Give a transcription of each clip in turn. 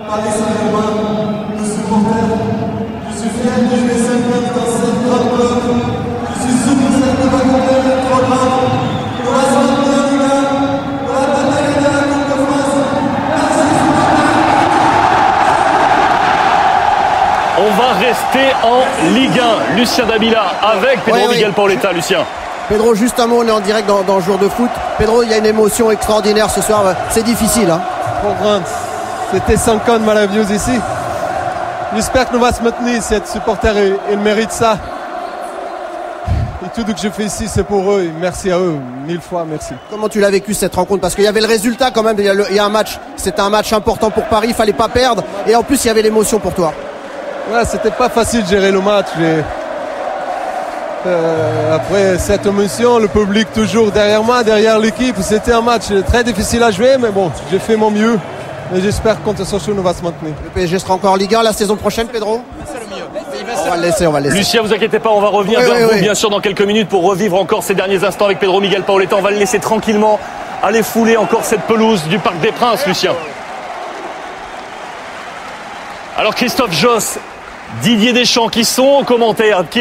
Paris Saint-Germain, le supporter. Je suis fier de jouer 5 minutes dans cette grande club. Je suis sûr que cette nouvelle est trop grande. On va se maintenir en Ligue 1. On va batailler de la Coupe de France. Merci. On va rester en Ligue 1. Lucien Dabila avec Pedro Miguel Paoletta. Lucien. Pedro, juste un mot, on est en direct dans Jour de foot. Pedro, il y a une émotion extraordinaire ce soir. C'est difficile. Hein. C'était 5 ans de Malavius ici. J'espère que nous va se maintenir. Cette supporter, il mérite ça. Et tout ce que je fais ici, c'est pour eux. Et merci à eux. 1000 fois, merci. Comment tu l'as vécu cette rencontre? Parce qu'il y avait le résultat quand même. Il y a un match. C'était un match important pour Paris. Il fallait pas perdre. Et en plus, il y avait l'émotion pour toi. Ouais, c'était pas facile de gérer le match. Après cette émotion, le public toujours derrière moi, derrière l'équipe. C'était un match très difficile à jouer, mais bon, j'ai fait mon mieux. Et j'espère que contre Sochaux, nous va se maintenir. Le PSG sera encore en Ligue 1 la saison prochaine, Pedro? C'est le mieux. On va le laisser, on va le laisser. Lucien, vous inquiétez pas, on va revenir vers vous, bien sûr, dans quelques minutes pour revivre encore ces derniers instants avec Pedro Miguel Paoletta. On va le laisser tranquillement aller fouler encore cette pelouse du Parc des Princes, Lucien. Alors, Christophe Josse, Didier Deschamps qui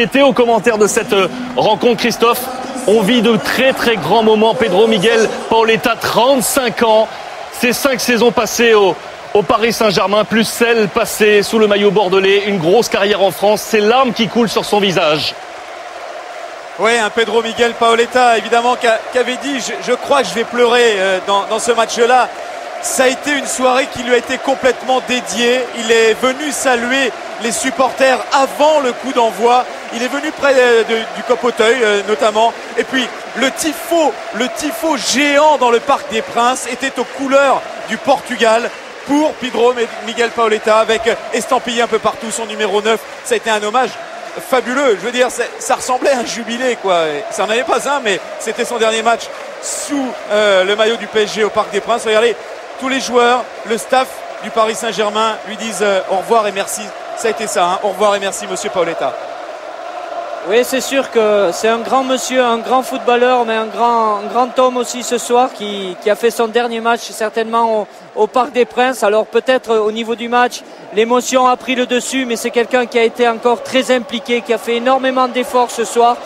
étaient aux commentaires de cette rencontre. Christophe, on vit de très très grands moments. Pedro Miguel Paoletta, 35 ans, ces 5 saisons passées au Paris Saint-Germain, plus celles passées sous le maillot bordelais, une grosse carrière en France, c'est larmes qui coulent sur son visage. Oui, un Pedro Miguel Paoletta, évidemment, qui avait dit je crois que je vais pleurer dans ce match-là. Ça a été une soirée qui lui a été complètement dédiée. Il est venu saluer les supporters avant le coup d'envoi. Il est venu près du Copoteuil notamment. Et puis le tifo géant dans le Parc des Princes était aux couleurs du Portugal pour Pedro Miguel Paoletta, avec estampillé un peu partout son numéro 9. Ça a été un hommage fabuleux. Je veux dire, ça ressemblait à un jubilé, quoi. Ça n'en avait pas un, mais c'était son dernier match sous le maillot du PSG au Parc des Princes. Regardez, tous les joueurs, le staff du Paris Saint-Germain lui disent au revoir et merci. Ça a été ça, hein. Au revoir et merci, monsieur Paoletta. Oui, c'est sûr que c'est un grand monsieur, un grand footballeur, mais un grand homme aussi ce soir qui a fait son dernier match certainement au Parc des Princes. Alors peut-être au niveau du match, l'émotion a pris le dessus, mais c'est quelqu'un qui a été encore très impliqué, qui a fait énormément d'efforts ce soir.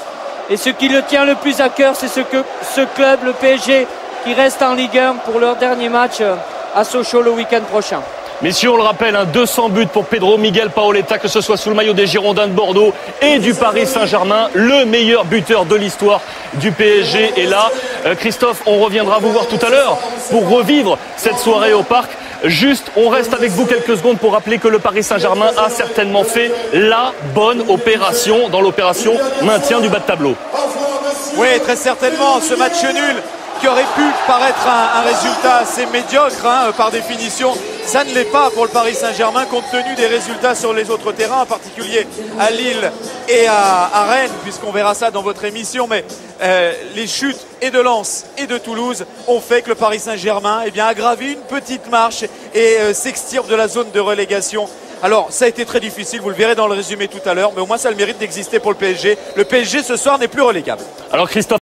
Et ce qui le tient le plus à cœur, c'est ce club, le PSG, qui reste en Ligue 1 pour leur dernier match à Sochaux le week-end prochain. Messieurs, on le rappelle, 200 buts pour Pedro Miguel Paoletta, que ce soit sous le maillot des Girondins de Bordeaux et du Paris Saint-Germain. Le meilleur buteur de l'histoire du PSG est là. Christophe, on reviendra vous voir tout à l'heure pour revivre cette soirée au Parc. Juste, on reste avec vous quelques secondes pour rappeler que le Paris Saint-Germain a certainement fait la bonne opération dans l'opération maintien du bas de tableau. Oui, très certainement. Ce match nul qui aurait pu paraître un résultat assez médiocre, hein, par définition, ça ne l'est pas pour le Paris Saint-Germain compte tenu des résultats sur les autres terrains, en particulier à Lille et à Rennes, puisqu'on verra ça dans votre émission. Mais les chutes et de Lens et de Toulouse ont fait que le Paris Saint-Germain a gravi une petite marche et s'extirpe de la zone de relégation. Alors, ça a été très difficile, vous le verrez dans le résumé tout à l'heure, mais au moins ça a le mérite d'exister pour le PSG. Le PSG ce soir n'est plus relégable. Alors Christophe,